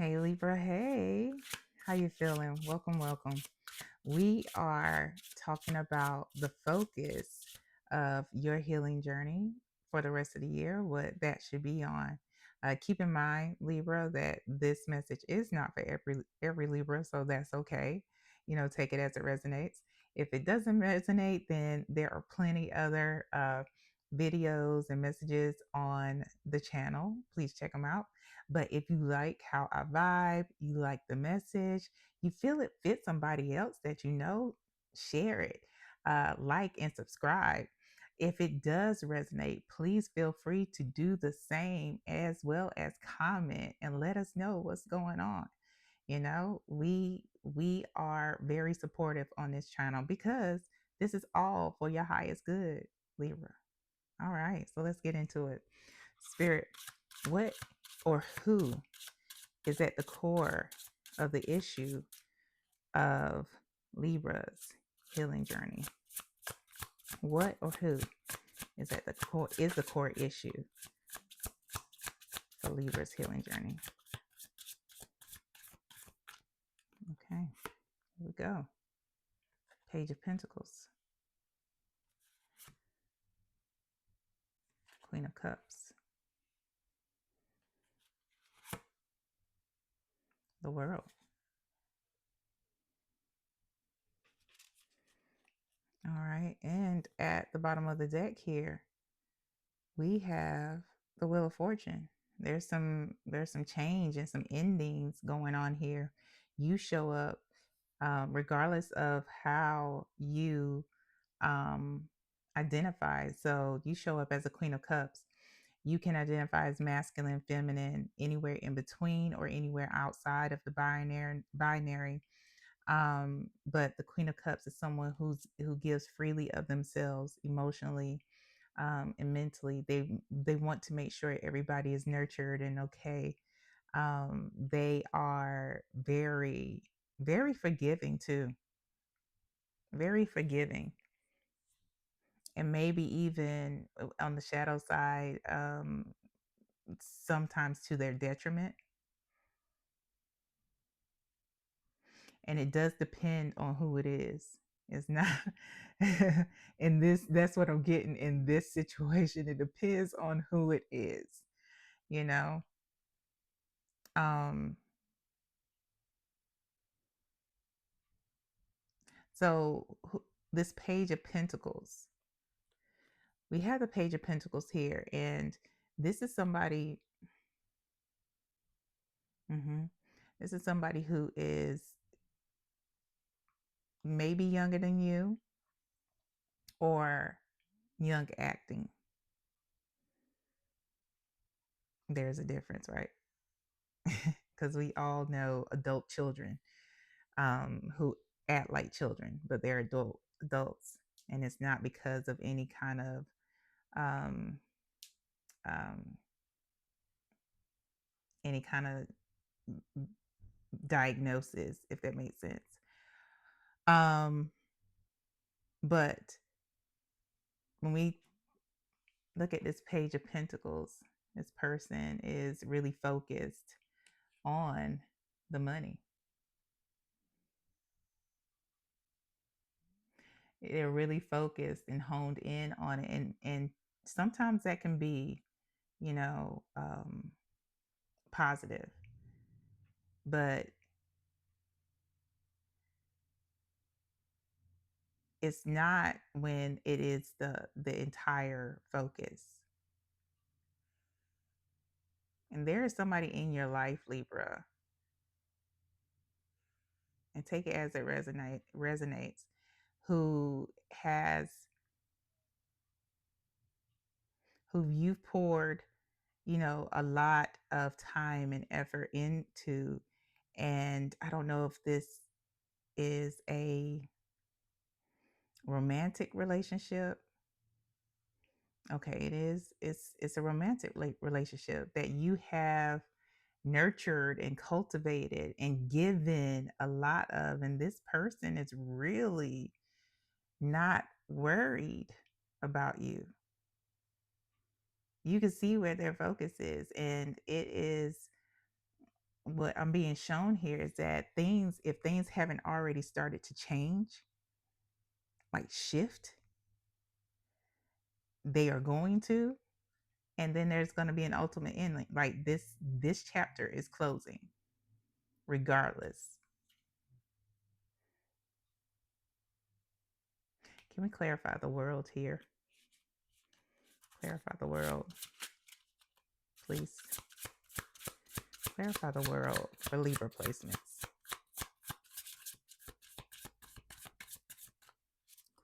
Hey Libra, hey. How you feeling? Welcome, welcome. We are talking about the focus of your healing journey for the rest of the year, what that should be on. Keep in mind, Libra, that this message is not for every Libra, so that's okay. Take it as it resonates. If it doesn't resonate, then there are plenty other videos and messages on the channel. Please check them out. But if you like how I vibe, you like the message, you feel it fits somebody else that you know, share it, like and subscribe. If it does resonate, please feel free to do the same, as well as comment and let us know what's going on. We are very supportive on this channel because this is all for your highest good, Libra. All right, so let's get into it. Spirit, what or who is at the core of the issue of Libra's healing journey? What or who is at the core issue for Libra's healing journey? Okay, here we go. Page of Pentacles, Queen of Cups, the World. All right, and at the bottom of the deck here, we have the Wheel of Fortune. There's some change and some endings going on here. You show up regardless of how you identify. So you show up as a Queen of Cups. You can identify as masculine, feminine, anywhere in between or anywhere outside of the binary. But the Queen of Cups is someone who gives freely of themselves emotionally, and mentally. They want to make sure everybody is nurtured and okay. They are very, very forgiving too. Very forgiving. And maybe even on the shadow side, sometimes to their detriment. And it does depend on who it is. It's not in this, that's what I'm getting in this situation. It depends on who it is, you know. So this Page of Pentacles, we have the Page of Pentacles here, and this is somebody. This is somebody who is maybe younger than you or young acting. There's a difference, right? Because we all know adult children who act like children, but they're adults, and it's not because of any kind of um, um, any kind of diagnosis, if that makes sense. But when we look at this Page of Pentacles, this person is really focused on the money. They're really focused and honed in on it, and sometimes that can be, positive, but it's not when it is the entire focus. And there is somebody in your life, Libra, and take it as it resonates, who you've poured, a lot of time and effort into. And I don't know if this is a romantic relationship. Okay, it is. It's a romantic relationship that you have nurtured and cultivated and given a lot of, and this person is really not worried about you. You can see where their focus is, and it is what I'm being shown here is that if things haven't already started to change, like shift, they are going to, and then there's going to be an ultimate ending. Like this chapter is closing regardless. Can we clarify the world here? Clarify the world, please. Clarify the world for Libra placements.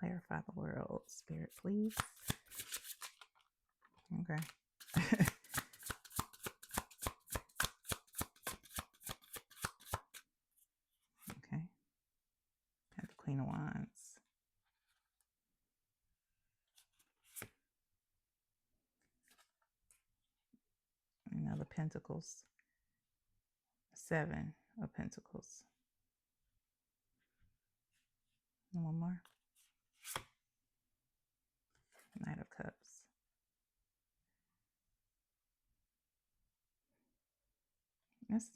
Clarify the world, Spirit, please. Okay. Okay. Have the Queen of Wands. Now the Pentacles. 7 of Pentacles. And one more. Knight of Cups. That's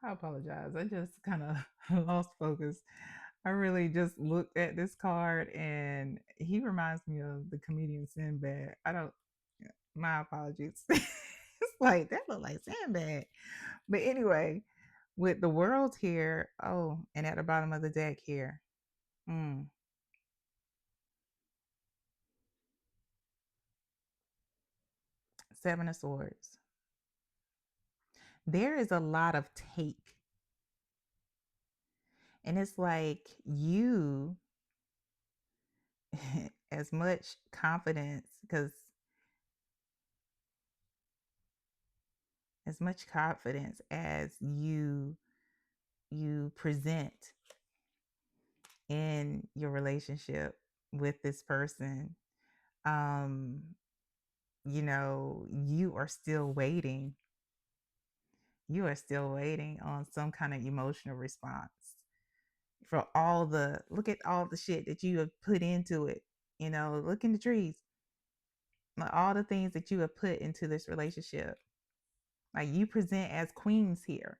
I apologize. I just kind of lost focus. I really just looked at this card and he reminds me of the comedian Sinbad. My apologies. It's like, that looked like Sinbad. But anyway, with the world here, oh, and at the bottom of the deck here. 7 of Swords. There is a lot of take. And it's like you, as much confidence, because as much confidence as you present in your relationship with this person, you are still waiting. You are still waiting on some kind of emotional response for look at all the shit that you have put into it. Look in the trees. Like, all the things that you have put into this relationship. Like, you present as queens here.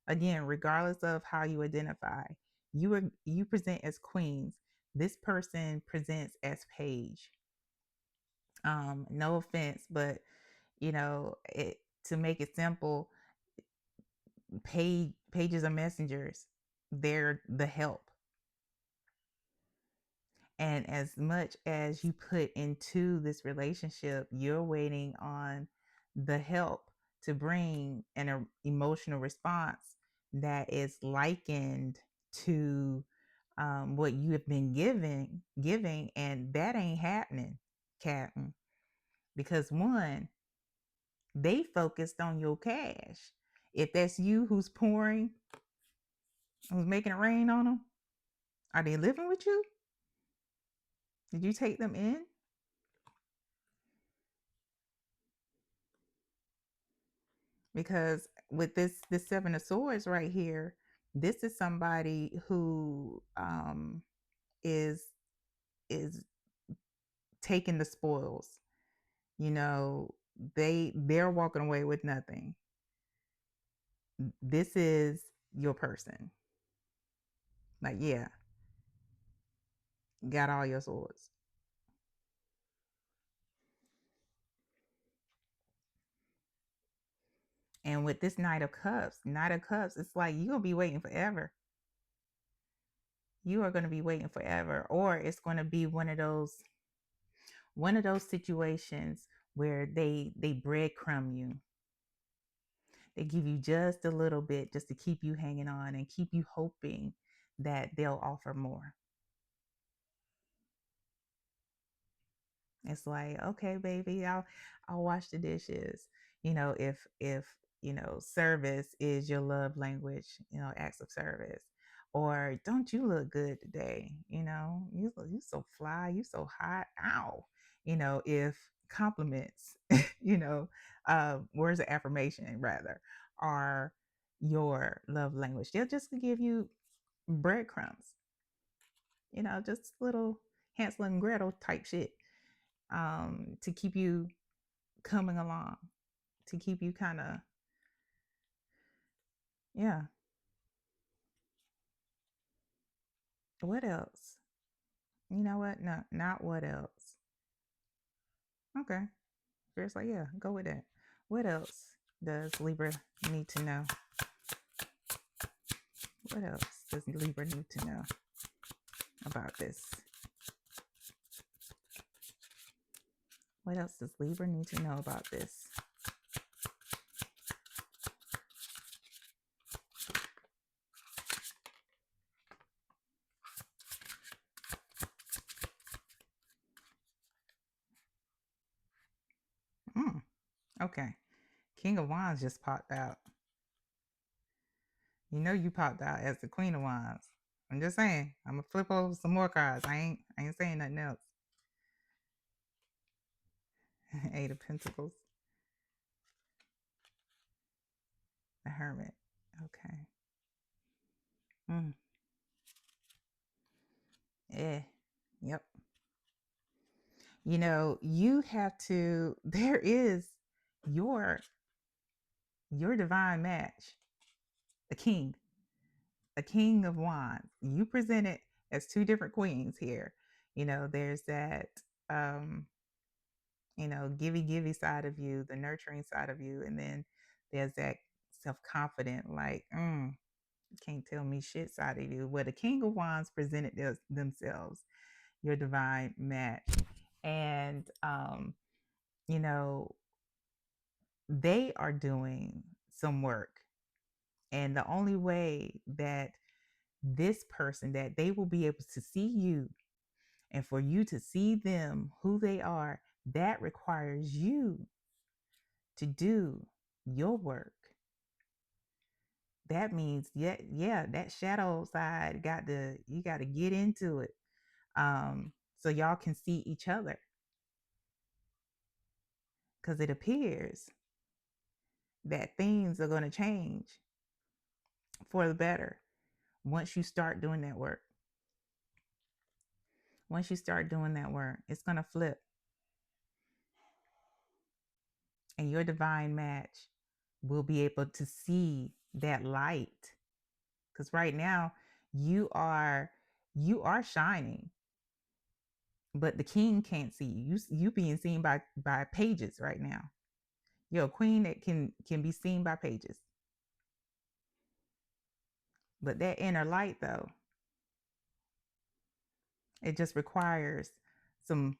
Again, regardless of how you identify, you present as queens. This person presents as page. No offense, but to make it simple, pages are messengers. They're the help. And as much as you put into this relationship, you're waiting on the help to bring an emotional response that is likened to what you have been giving, and that ain't happening, Captain. Because one, they focused on your cash. If that's you who's pouring, who's making it rain on them, are they living with you? Did you take them in? Because with this 7 of Swords right here, this is somebody who is taking the spoils. They're walking away with nothing. This is your person. Like, yeah, got all your swords. And with this Knight of Cups, it's like you're gonna be waiting forever. You are going to be waiting forever, or it's going to be one of those situations where they breadcrumb you. They give you just a little bit just to keep you hanging on and keep you hoping that they'll offer more. It's like, okay, baby, I'll wash the dishes. If service is your love language, acts of service. Or don't you look good today? You so fly, you so hot. Ow. If compliments, words of affirmation rather, are your love language, they'll just give you breadcrumbs. Just little Hansel and Gretel type shit, to keep you coming along, to keep you kind of Yeah. What else? You know what? No, not what else. Okay. Just like, yeah, go with that. What else does Libra need to know? What else does Libra need to know about this? What else does Libra need to know about this? Mm, okay. King of Wands just popped out. You know you popped out as the Queen of Wands. I'm just saying. I'm gonna flip over some more cards. I ain't saying nothing else. Eight of Pentacles. The Hermit. Okay. Mm. Eh. Yep. You know, you have to, there is your divine match, a king of wands. You present it as two different queens here. You know, there's that givey side of you, the nurturing side of you, and then there's that self-confident, like, you can't tell me shit side of you. Where the king of wands presented themselves, your divine match. And you know, they are doing some work. And the only way that this person, that they will be able to see you and for you to see them, who they are, that requires you to do your work. That means, yeah, that shadow side you got to get into it. So y'all can see each other. Because it appears that things are going to change for the better once you start doing that work. Once you start doing that work, it's going to flip. And your divine match will be able to see that light. Because right now you are shining, but the king can't see you. You being seen by pages right now. You're a queen that can be seen by pages. But that inner light, though, it just requires some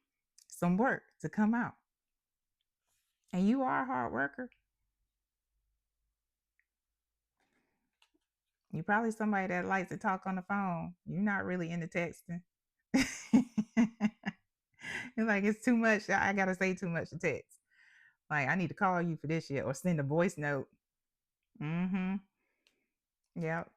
work to come out. And you are a hard worker. You're probably somebody that likes to talk on the phone. You're not really into texting. It's like, it's too much. I gotta say too much to text. Like, I need to call you for this shit or send a voice note. Mm-hmm. Yep.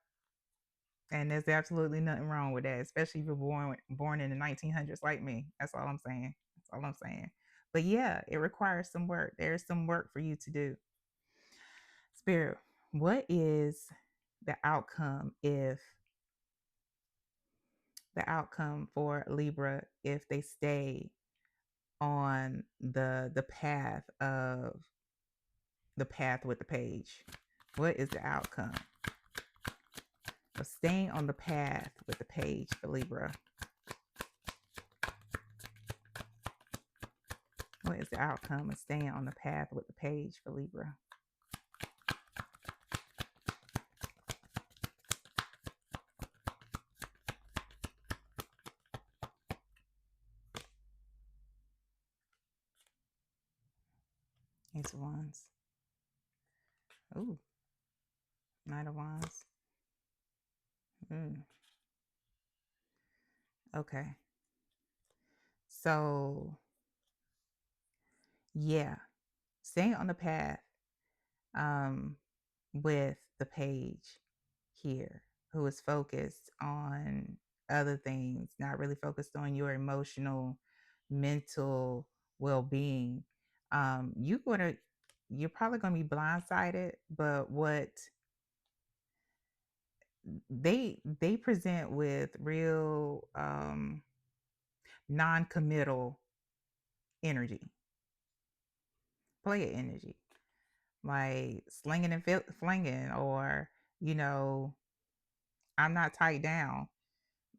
And there's absolutely nothing wrong with that, especially if you're born in the 1900s like me. That's all I'm saying. That's all I'm saying. But yeah, it requires some work. There's some work for you to do. Spirit, what is the outcome for Libra if they stay on the path with the page? What is the outcome of staying on the path with the page for Libra? What is the outcome of staying on the path with the page for Libra? Ace of Wands. Ooh. Knight of Wands. Okay. So, yeah, staying on the path with the page here, who is focused on other things, not really focused on your emotional, mental well-being. You're probably gonna be blindsided, but what they present with real non-committal energy, player energy, like slinging and flinging, or you know, I'm not tied down.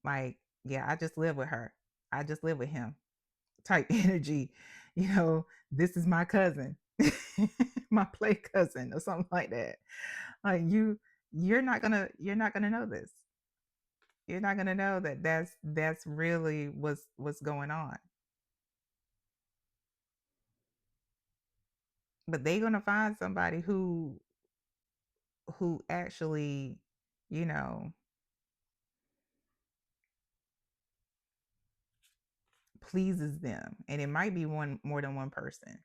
Like, yeah, I just live with her. I just live with him type energy. This is my cousin, my play cousin or something like that. Like you're not gonna know this. You're not gonna know that that's really what's going on. But they're gonna find somebody who actually, you know, pleases them, and it might be one more than one person.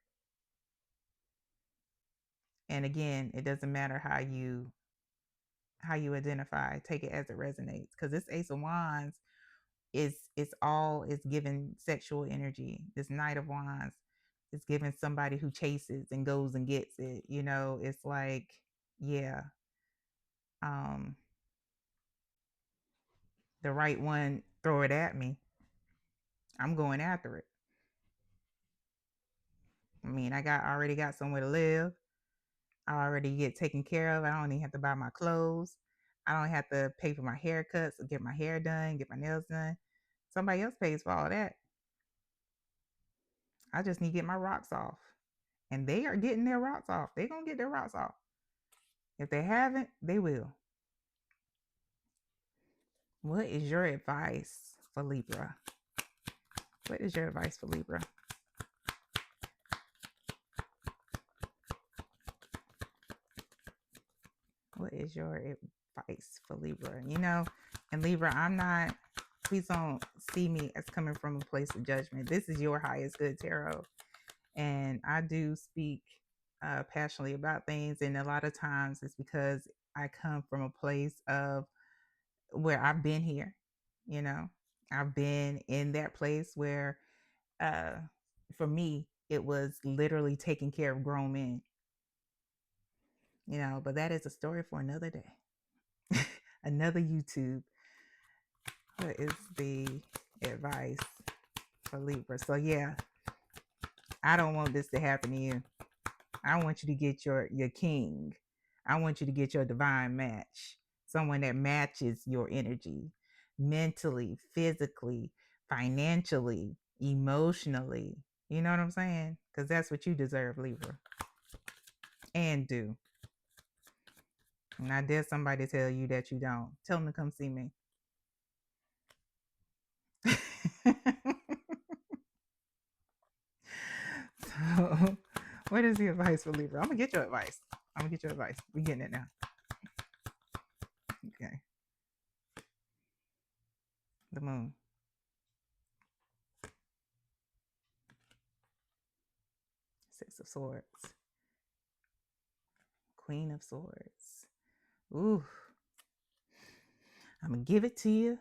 And again, it doesn't matter how you identify. Take it as it resonates, because this Ace of Wands is giving sexual energy. This Knight of Wands is giving somebody who chases and goes and gets it. It's like, yeah, um, the right one, throw it at me. I'm going after it. I mean, already got somewhere to live. I already get taken care of. I don't even have to buy my clothes. I don't have to pay for my haircuts or get my hair done, get my nails done. Somebody else pays for all that. I just need to get my rocks off. And they are getting their rocks off. They're going to get their rocks off. If they haven't, they will. What is your advice for Libra? What is your advice for Libra? What is your advice for Libra? And Libra, please don't see me as coming from a place of judgment. This is your highest good tarot. And I do speak passionately about things. And a lot of times it's because I come from a place of where I've been here. I've been in that place where, for me, it was literally taking care of grown men. But that is a story for another day. Another YouTube. What is the advice for Libra? So yeah, I don't want this to happen to you. I want you to get your king. I want you to get your divine match. Someone that matches your energy mentally, physically, financially, emotionally. You know what I'm saying? Because that's what you deserve, Libra. And do. And I dare somebody tell you that you don't. Tell them to come see me. So, what is the advice for Libra? I'm going to get your advice. We're getting it now. Okay. The moon. Six of Swords. Queen of Swords. Ooh. I'm going to give it to you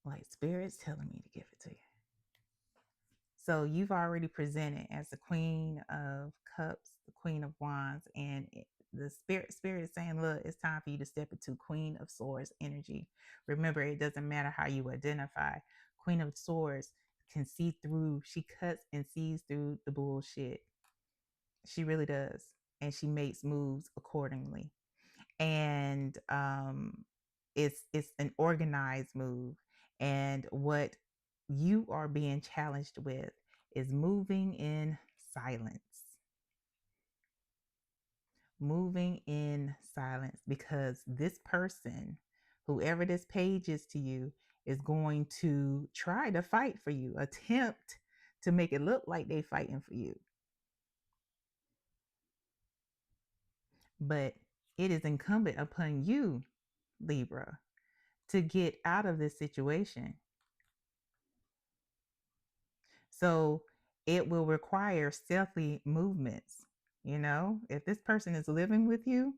like Spirit's telling me to give it to you. So you've already presented as the Queen of Cups, the Queen of Wands, and the Spirit is saying, look, it's time for you to step into Queen of Swords energy. Remember, it doesn't matter how you identify. Queen of Swords can see through, she cuts and sees through the bullshit. She really does. And she makes moves accordingly. And it's an organized move. And what you are being challenged with is moving in silence. Moving in silence, because this person, whoever this page is to you, is going to try to fight for you, attempt to make it look like they're fighting for you. But it is incumbent upon you, Libra, to get out of this situation. So it will require stealthy movements. If this person is living with you,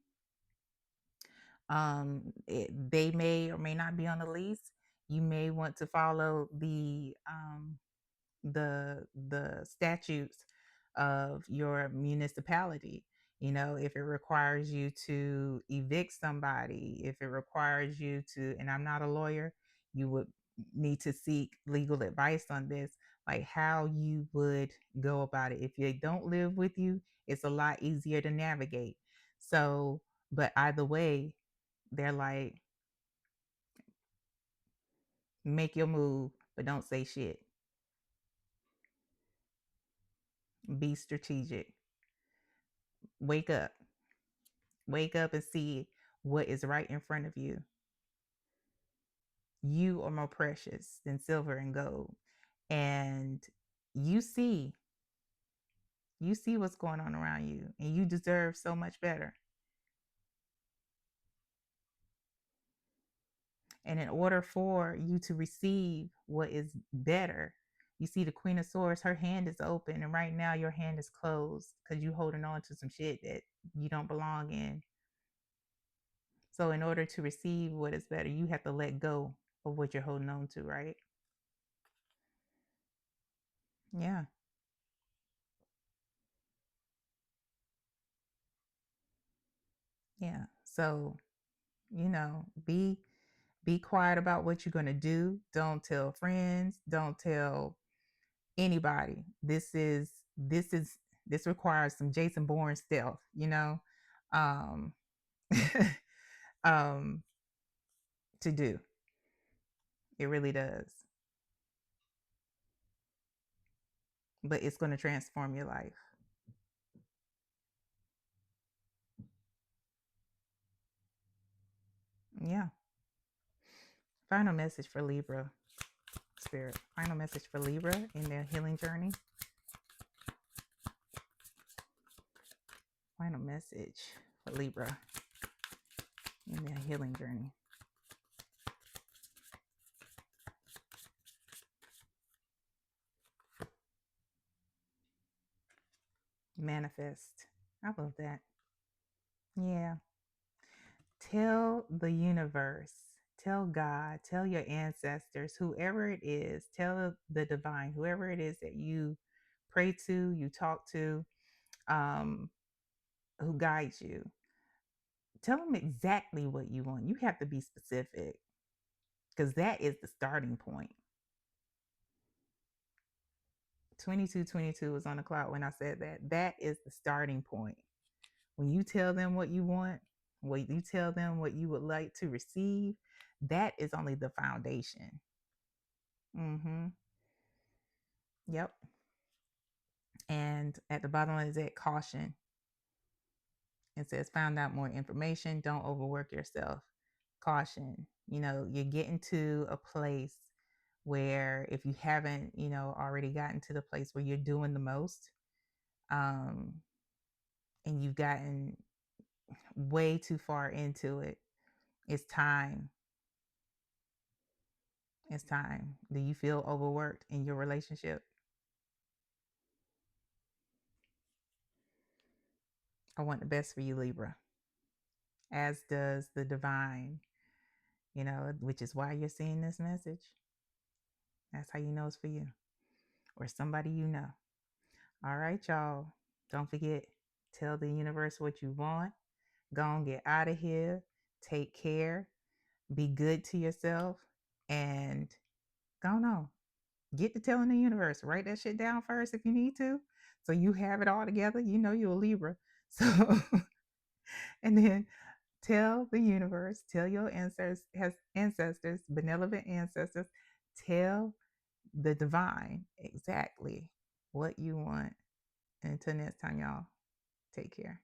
they may or may not be on the lease. You may want to follow the statutes of your municipality. If it requires you to evict somebody, if it requires you to, and I'm not a lawyer, you would need to seek legal advice on this, like how you would go about it. If they don't live with you, it's a lot easier to navigate. So, but either way, they're like, make your move, but don't say shit. Be strategic. Wake up. Wake up and see what is right in front of you. You are more precious than silver and gold. And you see what's going on around you, and you deserve so much better. And in order for you to receive what is better, you see the Queen of Swords, her hand is open, and right now your hand is closed because you're holding on to some shit that you don't belong in. So in order to receive what is better, you have to let go of what you're holding on to, right? Yeah. Yeah. So, be quiet about what you're going to do. Don't tell friends, don't tell anybody. This requires some Jason Bourne stealth, um um to do. It really does. But it's going to transform your life. Yeah. Final message for Libra, Spirit. Final message for Libra in their healing journey. Final message for Libra in their healing journey. Manifest. I love that. Yeah. Tell the universe, tell God, tell your ancestors, whoever it is, tell the divine, whoever it is that you pray to, you talk to, um, who guides you. Tell them exactly what you want. You have to be specific because that is the starting point. 2222 was on the clock when I said that. That is the starting point. When you tell them what you want, when you tell them what you would like to receive, that is only the foundation. Mm-hmm. Yep. And at the bottom is that caution. It says, found out more information. Don't overwork yourself. Caution. You're getting to a place where if you haven't, already gotten to the place where you're doing the most, and you've gotten way too far into it, it's time. It's time. Do you feel overworked in your relationship? I want the best for you, Libra, as does the divine, which is why you're seeing this message. That's how you know it's for you or somebody you know. All right, y'all. Don't forget, tell the universe what you want. Go and get out of here. Take care. Be good to yourself. And go on. Get to telling the universe. Write that shit down first if you need to. So you have it all together. You know you're a Libra. So, and then tell the universe, tell your ancestors, benevolent ancestors, tell the divine exactly what you want. And until next time, y'all, take care.